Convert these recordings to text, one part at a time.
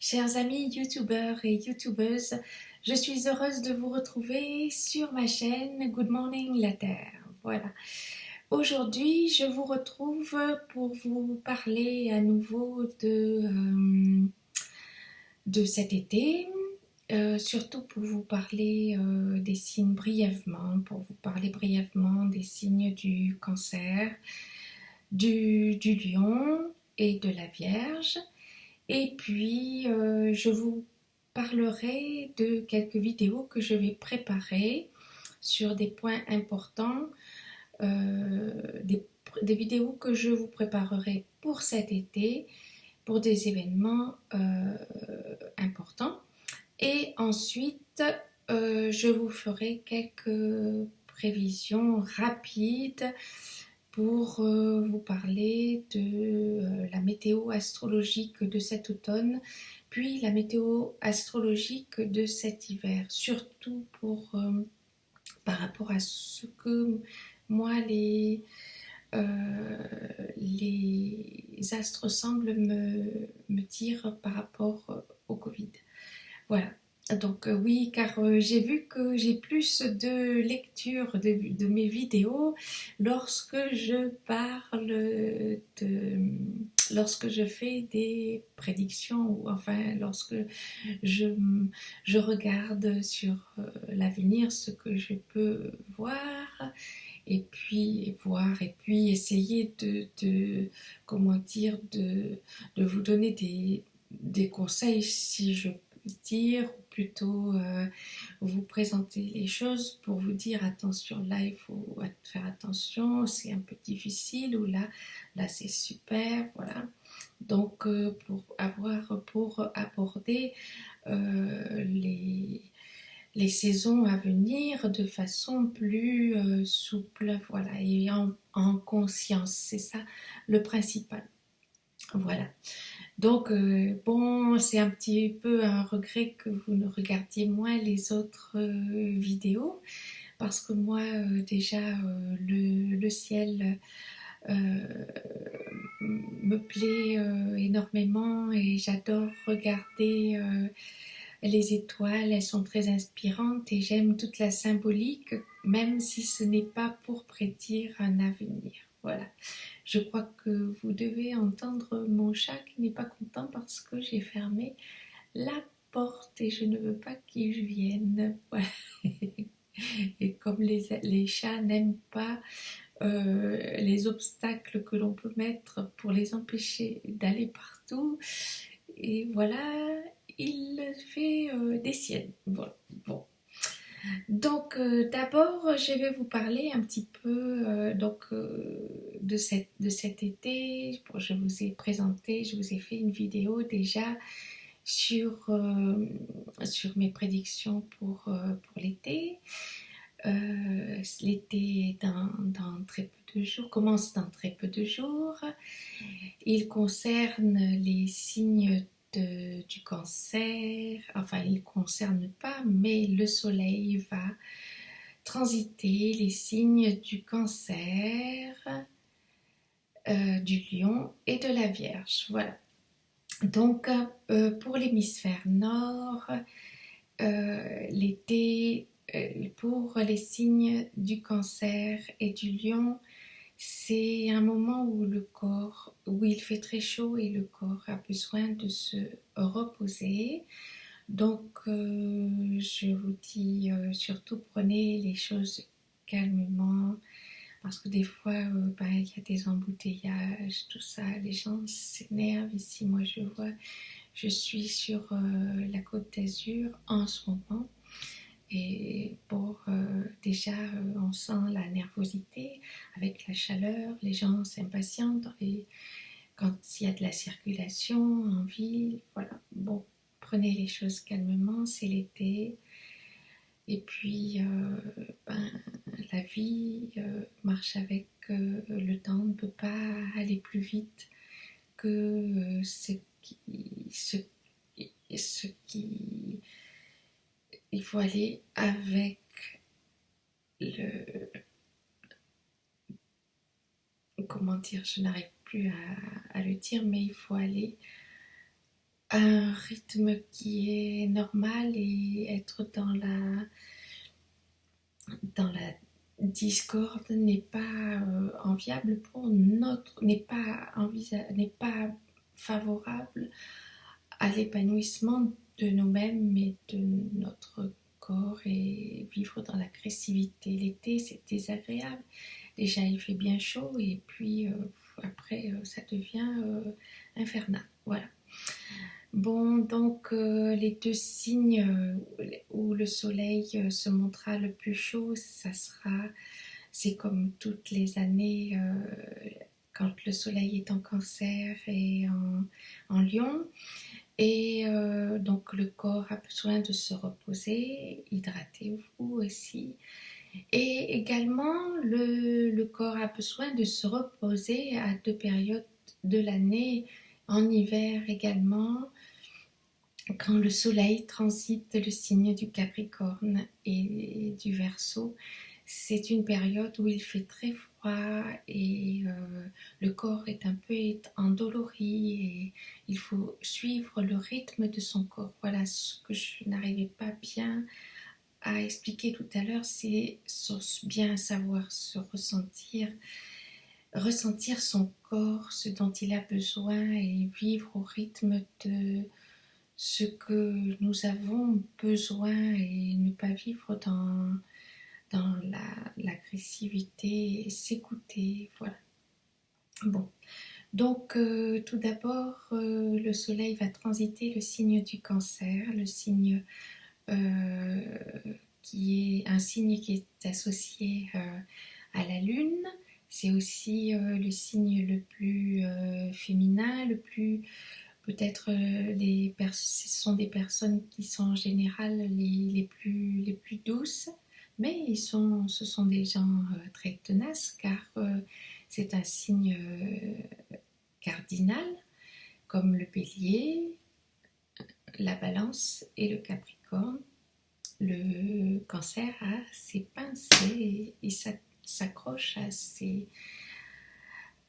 Chers amis youtubeurs et youtubeuses, je suis heureuse de vous retrouver sur ma chaîne Good Morning la Terre. Voilà. Aujourd'hui, je vous retrouve pour vous parler à nouveau de cet été, surtout pour vous parler des signes brièvement, pour vous parler brièvement des signes du Cancer, du Lion et de la Vierge. Et puis, je vous parlerai de quelques vidéos que je vais préparer sur des points importants, euh, des, des vidéos que je vous préparerai pour cet été, pour des événements importants. Et ensuite, je vous ferai quelques prévisions rapides pour vous parler de la météo astrologique de cet automne, puis la météo astrologique de cet hiver, surtout par rapport à ce que moi les astres semblent me dire par rapport au Covid. Voilà. Donc oui, car j'ai vu que j'ai plus de lecture de mes vidéos lorsque je parle lorsque je fais des prédictions ou enfin lorsque je, je regarde sur l'avenir ce que je peux voir et puis essayer comment dire, de vous donner des conseils si je dire, ou plutôt vous présenter les choses pour vous dire attention, là il faut faire attention, c'est un peu difficile, ou là c'est super, voilà. Donc pour aborder les saisons à venir de façon plus souple, voilà, et en conscience, c'est ça le principal. Voilà. Donc, bon, c'est un petit peu un regret que vous ne regardiez moins les autres vidéos, parce que moi, déjà, le ciel me plaît énormément et j'adore regarder les étoiles, elles sont très inspirantes et j'aime toute la symbolique, même si ce n'est pas pour prédire un avenir. Voilà. Je crois que vous devez entendre mon chat qui n'est pas content parce que j'ai fermé la porte et je ne veux pas qu'il vienne. Voilà. Et comme les chats n'aiment pas les obstacles que l'on peut mettre pour les empêcher d'aller partout, et voilà, il fait des siennes. Voilà. Bon. Donc d'abord, je vais vous parler un petit peu de cet été. Bon, je vous ai présenté, je vous ai fait une vidéo déjà sur mes prédictions pour l'été. L'été est dans très peu de jours, commence dans très peu de jours. Il concerne les signes du cancer, enfin il ne concerne pas, mais le soleil va transiter les signes du cancer, du lion et de la vierge. Voilà. Donc pour l'hémisphère nord, l'été, pour les signes du cancer et du lion, c'est un moment où il fait très chaud et le corps a besoin de se reposer. Donc, je vous dis surtout prenez les choses calmement parce que des fois, il y a des embouteillages, tout ça, les gens s'énervent ici. Moi, je suis sur la Côte d'Azur en ce moment. Et bon, déjà, on sent la nervosité avec la chaleur, les gens s'impatientent quand il y a de la circulation en ville. Voilà, bon, prenez les choses calmement, c'est l'été. Et puis, la vie marche avec le temps, on ne peut pas aller plus vite que ce qui il faut aller avec le, comment dire, je n'arrive plus à le dire, mais il faut aller un rythme qui est normal et être dans la discorde n'est pas enviable pour n'est pas favorable à l'épanouissement de nous-mêmes et de notre corps et vivre dans l'agressivité. L'été, c'est désagréable. Déjà, il fait bien chaud et puis après, ça devient infernal. Voilà. Bon, donc les deux signes où le soleil se montrera le plus chaud, c'est comme toutes les années quand le soleil est en Cancer et en Lion. Et donc le corps a besoin de se reposer, hydratez-vous aussi. Et également, le corps a besoin de se reposer à deux périodes de l'année, en hiver également, quand le soleil transite le signe du Capricorne et du Verseau. C'est une période où il fait très froid et le corps est un peu endolori et il faut suivre le rythme de son corps. Voilà ce que je n'arrivais pas bien à expliquer tout à l'heure, c'est bien savoir se ressentir son corps, ce dont il a besoin et vivre au rythme de ce que nous avons besoin et ne pas vivre dans l'agressivité et s'écouter. Voilà. Bon. Donc, tout d'abord, le soleil va transiter le signe du Cancer, le signe euh, qui est un signe qui est associé à la lune. C'est aussi le signe le plus féminin, le plus peut-être ce sont des personnes qui sont en général les plus douces, mais ce sont des gens très tenaces car c'est un signe cardinal comme le Bélier, la Balance et le Capricorne. Le Cancer a ses pinces et il s'accroche à ce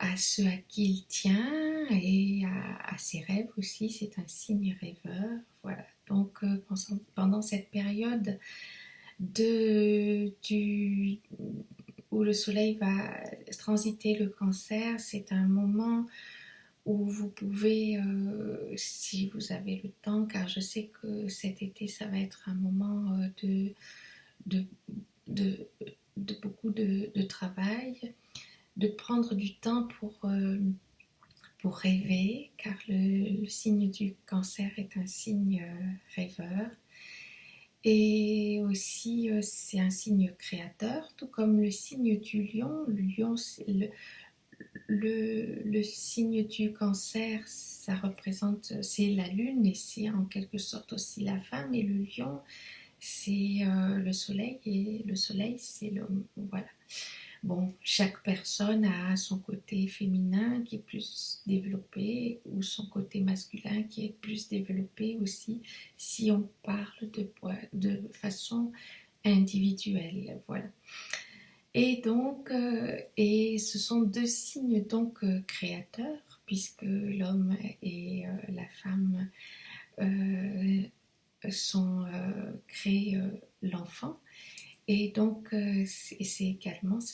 à qui il tient et à ses rêves aussi. C'est un signe rêveur. Voilà. Donc pendant cette période où le soleil va transiter le Cancer, c'est un moment où vous pouvez, si vous avez le temps, car je sais que cet été, ça va être un moment de, de, de beaucoup de travail, de prendre du temps pour rêver, car le signe du Cancer est un signe rêveur. Et aussi, c'est un signe créateur, tout comme le signe du Lion. Le Lion, le signe du Cancer, ça représente, c'est la lune et c'est en quelque sorte aussi la femme. Et le Lion, c'est le soleil et le soleil, c'est l'homme. Voilà. Bon, chaque personne a son côté féminin qui est plus développé ou son côté masculin qui est plus développé aussi si on parle de façon individuelle. Voilà. Et donc, et ce sont deux signes donc créateurs puisque l'homme et la femme créent l'enfant. Et donc, ce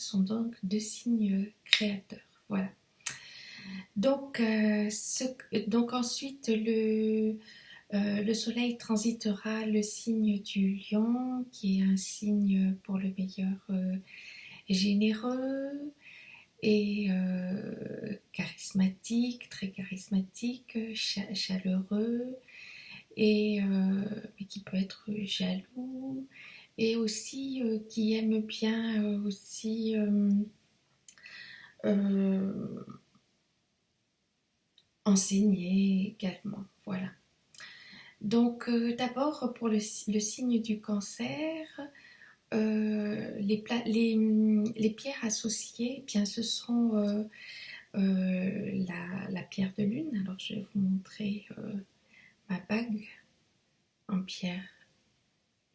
sont donc deux signes créateurs. Voilà. Donc, donc ensuite, le soleil transitera le signe du lion, qui est un signe pour le meilleur généreux et charismatique, très charismatique, chaleureux, et mais qui peut être jaloux et aussi qui aime bien aussi enseigner également. Voilà. Donc d'abord pour le signe du Cancer, les pierres associées, eh bien, ce sont la pierre de lune. Alors je vais vous montrer ma bague en pierre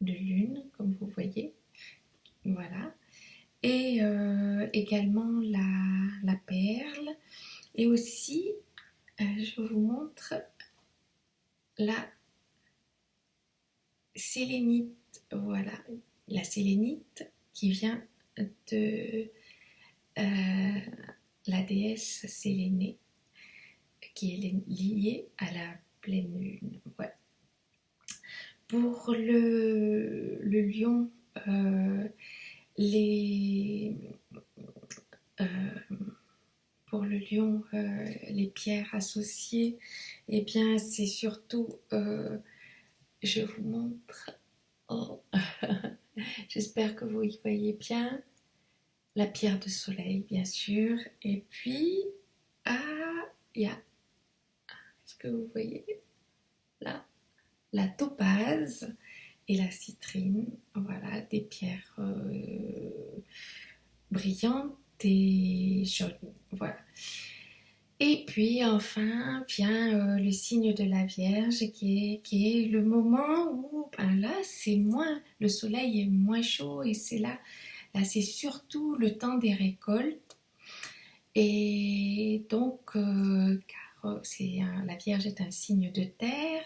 de lune, comme vous voyez. Voilà. Et également la perle. Et aussi, je vous montre la sélénite, voilà, la sélénite qui vient de la déesse Sélénée, qui est liée à la pleine lune. Voilà. Pour le lion, les, euh, pour le lion, les pierres associées, eh bien, c'est surtout, je vous montre, oh, j'espère que vous y voyez bien, la pierre de soleil, bien sûr, et puis, il y a, est-ce que vous voyez là, la topaze et la citrine, voilà, des pierres brillantes et jaunes, voilà. Et puis enfin vient le signe de la Vierge qui est le moment où ben là c'est moins, le soleil est moins chaud et c'est là c'est surtout le temps des récoltes. Et donc car la Vierge est un signe de terre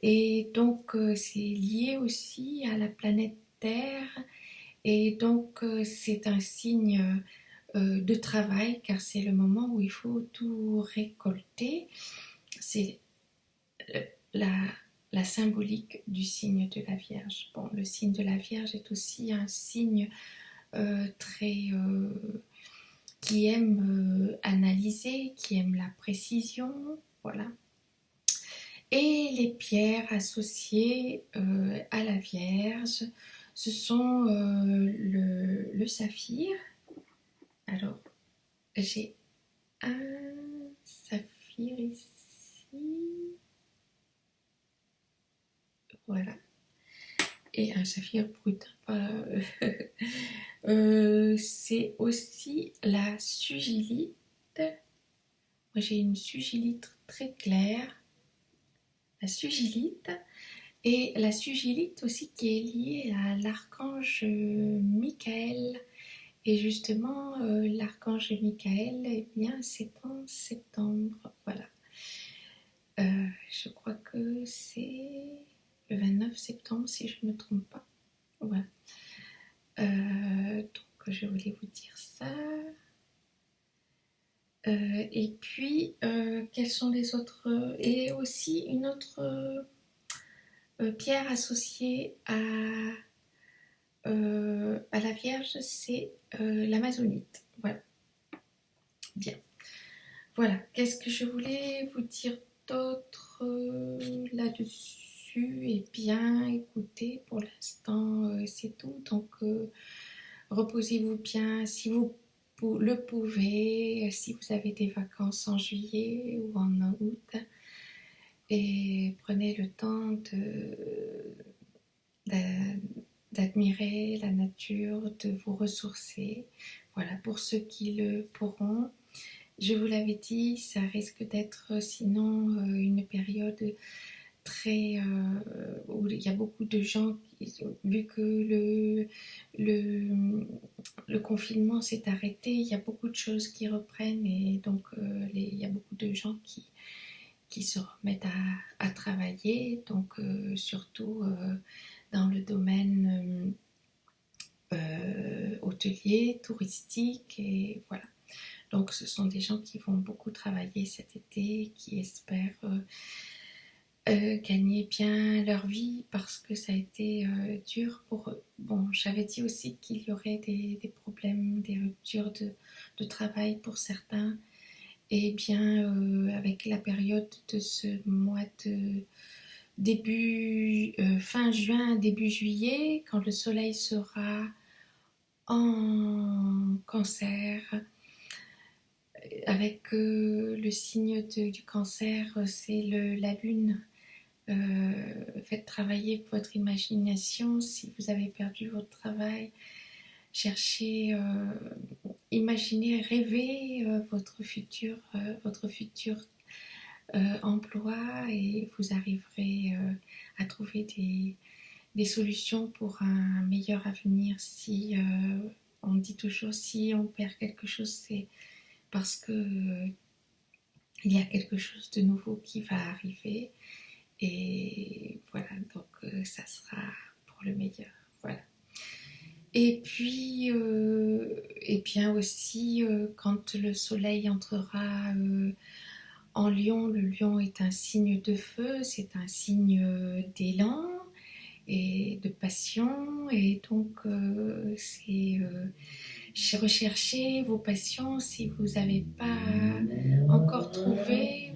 et donc c'est lié aussi à la planète Terre et donc c'est un signe de travail car c'est le moment où il faut tout récolter. C'est la, la symbolique du signe de la Vierge. Bon, le signe de la Vierge est aussi un signe très qui aime analyser, qui aime la précision, voilà. Et les pierres associées à la Vierge, ce sont le saphir. Alors, j'ai un saphir ici, voilà, et un saphir brut. C'est aussi la sugilite. Moi, j'ai une sugilite très claire, la sugilite, et la sugilite aussi qui est liée à l'archange Michael. Et justement, l'archange Michael, eh bien, c'est en septembre, voilà. Je crois que c'est le 29 septembre, si je ne me trompe pas. Voilà. Donc, je voulais vous dire ça. Et puis, quels sont les autres... Et aussi, une autre pierre associée à la Vierge, c'est l'amazonite. Voilà. Bien. Voilà. Qu'est-ce que je voulais vous dire d'autre là-dessus? Eh bien, écoutez, pour l'instant, c'est tout. Donc, reposez-vous bien si vous le pouvez, si vous avez des vacances en juillet ou en août. Et prenez le temps d'admirer la nature, de vous ressourcer. Voilà, pour ceux qui le pourront. Je vous l'avais dit, ça risque d'être sinon une période très où il y a beaucoup de gens vu que le confinement s'est arrêté, il y a beaucoup de choses qui reprennent et donc il y a beaucoup de gens qui se remettent à travailler, donc surtout dans le domaine hôtelier, touristique et voilà. Donc ce sont des gens qui vont beaucoup travailler cet été, qui espèrent gagner bien leur vie parce que ça a été dur pour eux. Bon, j'avais dit aussi qu'il y aurait des problèmes, des ruptures de travail pour certains. Et bien, avec la période de ce mois de fin juin, début juillet, quand le soleil sera en cancer, avec le signe du cancer, c'est la lune. Faites travailler votre imagination. Si vous avez perdu votre travail, cherchez, imaginez, rêvez votre futur emploi et vous arriverez à trouver des solutions pour un meilleur avenir. Si on dit toujours si on perd quelque chose, c'est parce que il y a quelque chose de nouveau qui va arriver Et voilà, donc ça sera pour le meilleur. Voilà. Et puis, et bien aussi, quand le soleil entrera en Lion, le lion est un signe de feu, c'est un signe d'élan et de passion, et donc c'est rechercher vos passions si vous n'avez pas encore trouvé.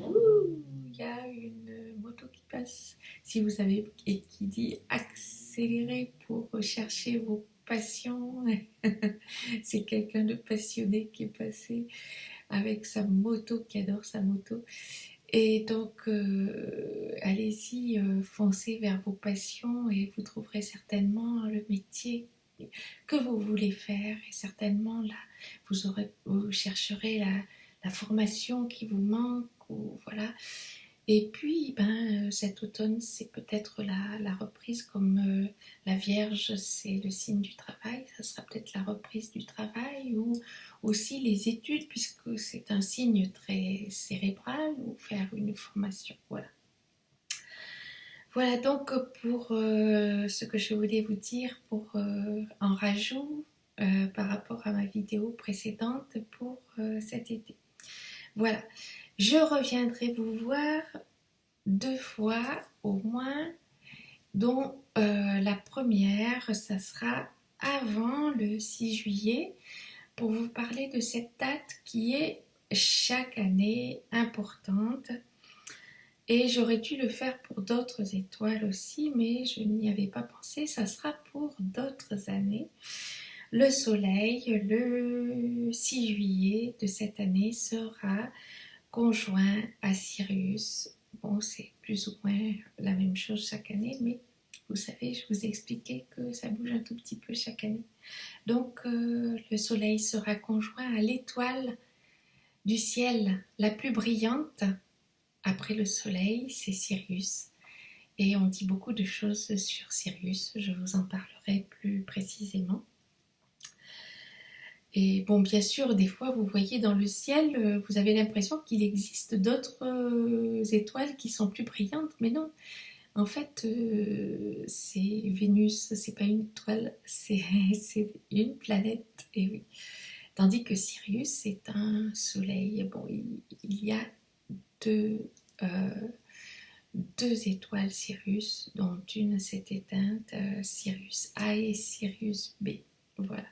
Il y a une moto qui passe. Si vous avez et qui dit accélérer pour rechercher vos passions, c'est quelqu'un de passionné qui est passé avec sa moto, qui adore sa moto. Et donc, allez-y, foncez vers vos passions et vous trouverez certainement le métier que vous voulez faire. Et certainement, là, vous chercherez la formation qui vous manque. Ou, voilà. Et puis, cet automne, c'est peut-être la reprise, comme la Vierge, c'est le signe du travail. Ça sera peut-être la reprise du travail, ou aussi les études, puisque c'est un signe très cérébral, ou faire une formation. Voilà. Voilà donc pour ce que je voulais vous dire en rajout par rapport à ma vidéo précédente pour cet été. Voilà. Je reviendrai vous voir 2 fois au moins, dont la première, ça sera avant le 6 juillet, pour vous parler de cette date qui est chaque année importante. Et j'aurais dû le faire pour d'autres étoiles aussi, mais je n'y avais pas pensé, ça sera pour d'autres années. Le soleil, le 6 juillet de cette année, sera conjoint à Sirius. Bon, c'est plus ou moins la même chose chaque année, mais vous savez, je vous ai expliqué que ça bouge un tout petit peu chaque année. Donc, le soleil sera conjoint à l'étoile du ciel la plus brillante après le soleil, c'est Sirius. Et on dit beaucoup de choses sur Sirius, je vous en parlerai plus précisément. Et bon, bien sûr, des fois, vous voyez dans le ciel, vous avez l'impression qu'il existe d'autres étoiles qui sont plus brillantes, mais non. En fait, c'est Vénus, c'est pas une étoile, c'est une planète. Et oui. Tandis que Sirius, c'est un soleil. Bon, il y a deux étoiles Sirius, dont une s'est éteinte, Sirius A et Sirius B. Voilà.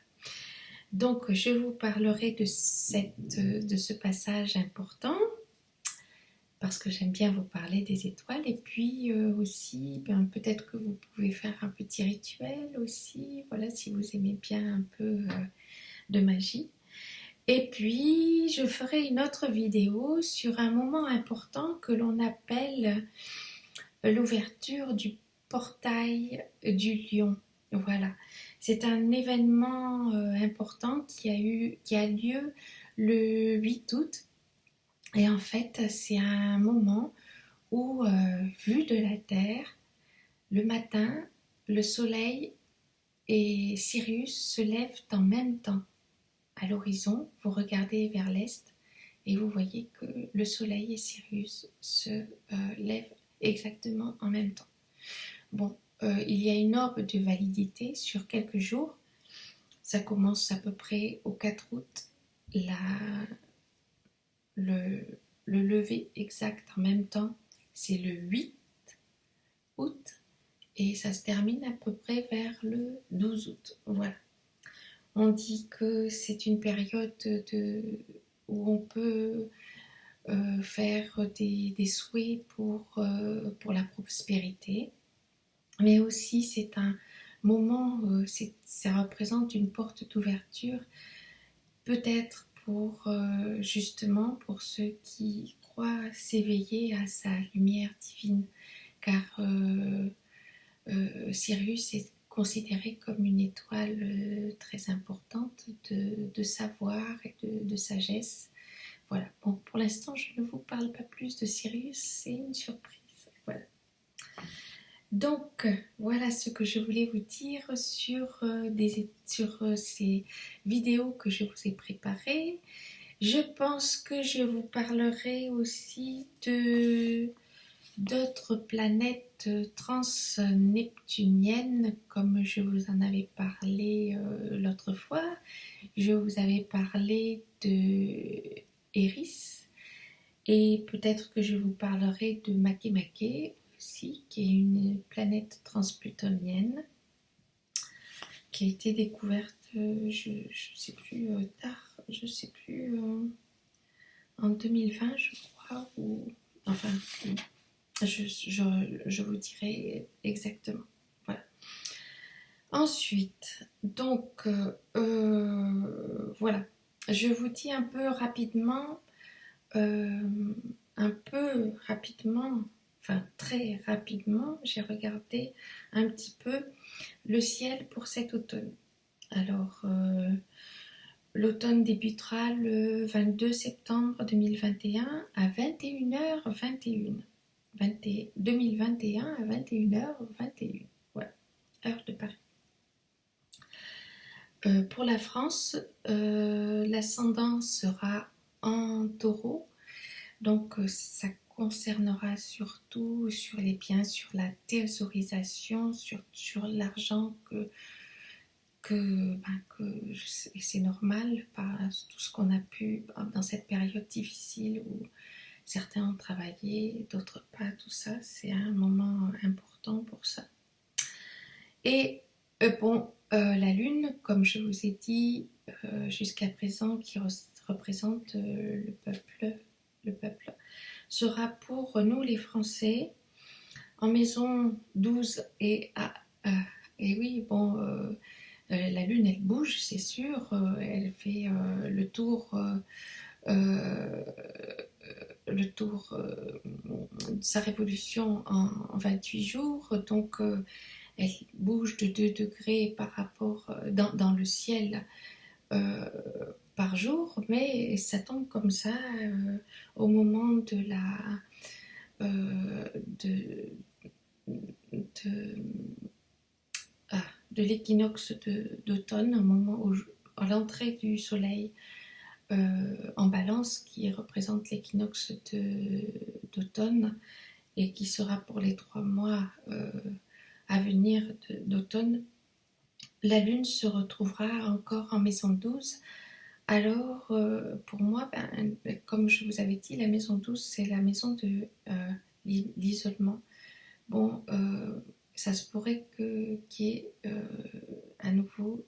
Donc, je vous parlerai de ce passage important, parce que j'aime bien vous parler des étoiles. Et puis aussi, peut-être que vous pouvez faire un petit rituel aussi, voilà, si vous aimez bien un peu de magie. Et puis, je ferai une autre vidéo sur un moment important que l'on appelle l'ouverture du portail du lion. Voilà, c'est un événement important qui a lieu le 8 août. Et en fait, c'est un moment où, vu de la Terre, le matin, le soleil et Sirius se lèvent en même temps. À l'horizon, vous regardez vers l'est et vous voyez que le soleil et Sirius se lèvent exactement en même temps. Bon, il y a une orbe de validité sur quelques jours. Ça commence à peu près au 4 août. Le lever exact en même temps, c'est le 8 août et ça se termine à peu près vers le 12 août. Voilà. On dit que c'est une période où on peut faire des souhaits pour la prospérité, mais aussi c'est un moment, ça représente une porte d'ouverture, peut-être pour justement pour ceux qui croient s'éveiller à sa lumière divine, car Sirius est considéré comme une étoile très importante de savoir et de sagesse. Voilà. Bon, pour l'instant, je ne vous parle pas plus de Sirius, c'est une surprise. Voilà. Donc, voilà ce que je voulais vous dire sur ces vidéos que je vous ai préparées. Je pense que je vous parlerai aussi d'autres planètes transneptuniennes, comme je vous en avais parlé l'autre fois. Je vous avais parlé de Eris, et peut-être que je vous parlerai de Makemake aussi, qui est une planète transplutonienne qui a été découverte, je ne sais plus, tard, je ne sais plus, en 2020 je crois, ou enfin, je vous dirai exactement. Voilà. Ensuite, donc, voilà, je vous dis un peu rapidement, enfin très rapidement, j'ai regardé un petit peu le ciel pour cet automne. Alors, l'automne débutera le 22 septembre 2021 à 21h21. 2021 à 21h21. Voilà, heure de Paris. Pour la France, l'ascendant sera en taureau, donc ça concernera surtout sur les biens, sur la thésaurisation, sur l'argent que c'est normal par tout ce qu'on a pu dans cette période difficile où certains ont travaillé, d'autres pas, tout ça, c'est un moment important pour ça. Et la lune, comme je vous ai dit jusqu'à présent, qui représente le peuple, sera pour nous les Français en maison 12 et oui, bon, la lune elle bouge, c'est sûr, elle fait le tour de sa révolution en 28 jours, donc elle bouge de 2 degrés par rapport dans le ciel par jour, mais ça tombe comme ça au moment de de, de l'équinoxe d'automne, au moment où à l'entrée du soleil en balance, qui représente l'équinoxe d'automne et qui sera pour les 3 mois à venir d'automne, la lune se retrouvera encore en maison 12. Alors, pour moi, comme je vous avais dit, la maison 12, c'est la maison de l'isolement. Bon, ça se pourrait qu'il y ait à nouveau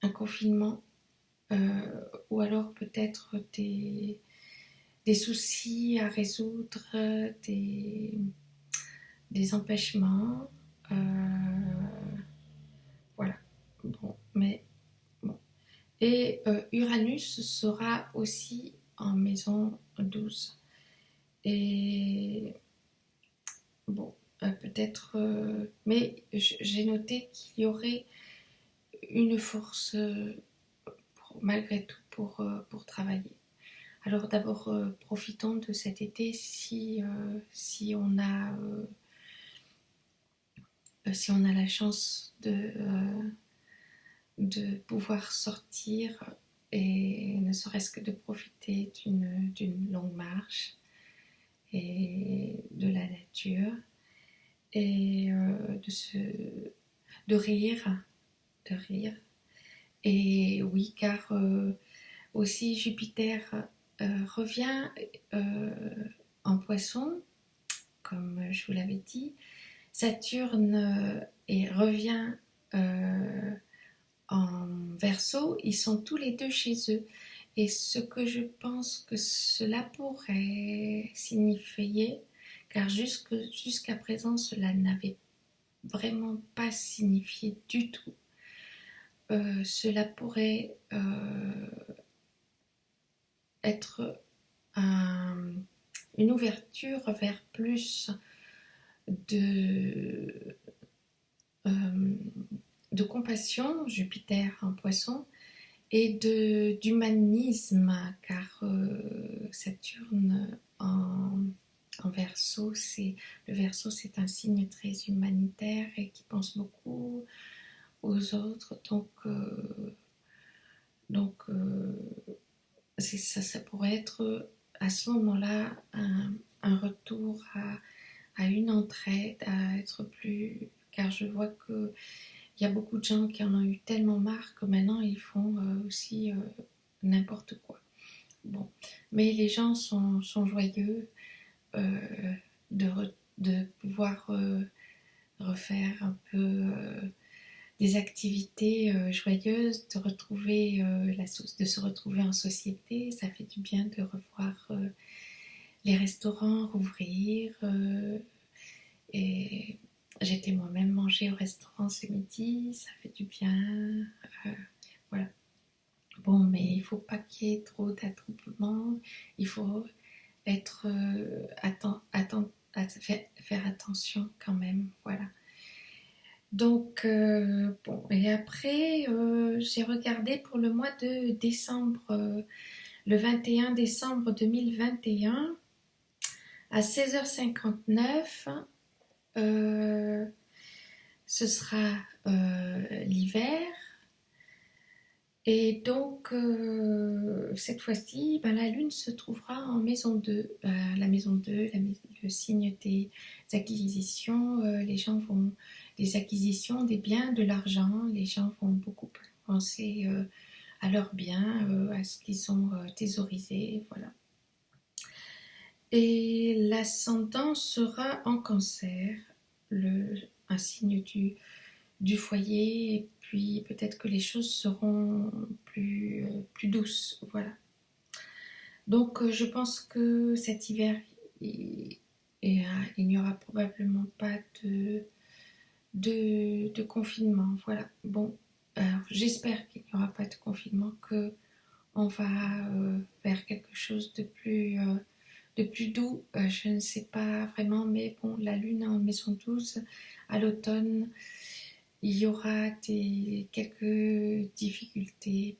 un confinement, ou alors peut-être des soucis à résoudre, des empêchements. Voilà. Bon, mais bon. Et Uranus sera aussi en maison 12. Et bon, peut-être, mais j'ai noté qu'il y aurait une force malgré tout pour travailler. Alors d'abord, profitons de cet été si on a la chance de pouvoir sortir, et ne serait-ce que de profiter d'une longue marche et de la nature, et de rire. Et oui, car aussi Jupiter revient en Poisson, comme je vous l'avais dit. Saturne revient en Verseau. Ils sont tous les deux chez eux. Et ce que je pense que cela pourrait signifier, car jusqu'à présent cela n'avait vraiment pas signifié du tout, cela pourrait être une ouverture vers plus de compassion, Jupiter en Poisson, et d'humanisme, car Saturne en Verseau, le Verseau, c'est un signe très humanitaire et qui pense beaucoup aux autres, donc ça pourrait être à ce moment-là un retour à une entraide, à être plus... Car je vois que il y a beaucoup de gens qui en ont eu tellement marre que maintenant ils font aussi n'importe quoi. Bon, mais les gens sont joyeux de, de pouvoir refaire un peu des activités joyeuses, de retrouver de se retrouver en société. Ça fait du bien de revoir les restaurants rouvrir. Et j'étais moi-même manger au restaurant ce midi, ça fait du bien. Euh, voilà. Bon, mais il faut pas qu'il y ait trop d'attroupement. Il faut être faire attention quand même. Voilà. Donc, bon, et après, j'ai regardé pour le mois de décembre, le 21 décembre 2021, à 16h59, ce sera l'hiver. Et donc, cette fois-ci, ben, la Lune se trouvera en maison 2. La maison 2, le signe des acquisitions. Les gens vont... Des acquisitions, des biens, de l'argent. Les gens vont beaucoup penser à leurs biens, à ce qu'ils ont thésaurisé. Voilà. Et l'ascendant sera en Cancer, un signe du foyer, et puis peut-être que les choses seront plus douces, voilà. Donc je pense que cet hiver, il n'y aura probablement pas de confinement, voilà. Bon, alors j'espère qu'il n'y aura pas de confinement, que on va vers quelque chose de plus doux. Je ne sais pas vraiment, mais bon, la lune en maison 12 à l'automne, il y aura quelques difficultés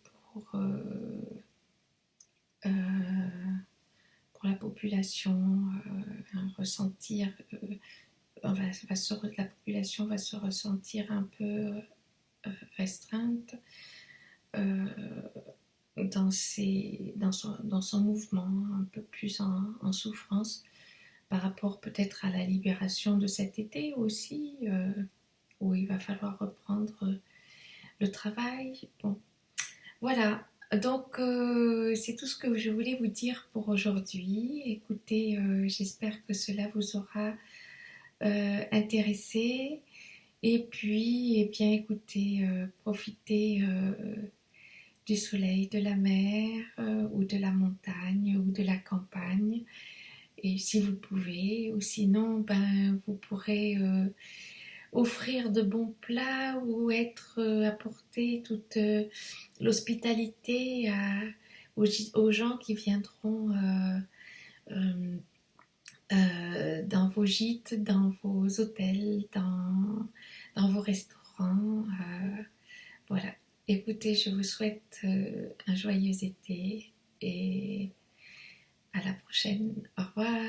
euh, pour la population, ressentir, la population va se ressentir un peu restreinte euh, dans son mouvement, un peu plus en souffrance par rapport peut-être à la libération de cet été aussi, où il va falloir reprendre le travail. Bon, voilà. Donc, c'est tout ce que je voulais vous dire pour aujourd'hui. Écoutez, j'espère que cela vous aura intéressé. Et puis, eh bien, écoutez, profitez du soleil, de la mer, ou de la montagne, ou de la campagne. Et si vous pouvez, ou sinon, ben, vous pourrez offrir de bons plats ou apporter toute l'hospitalité aux gens qui viendront euh, dans vos gîtes, dans vos hôtels, dans vos restaurants. Voilà. Écoutez, je vous souhaite un joyeux été et à la prochaine. Au revoir.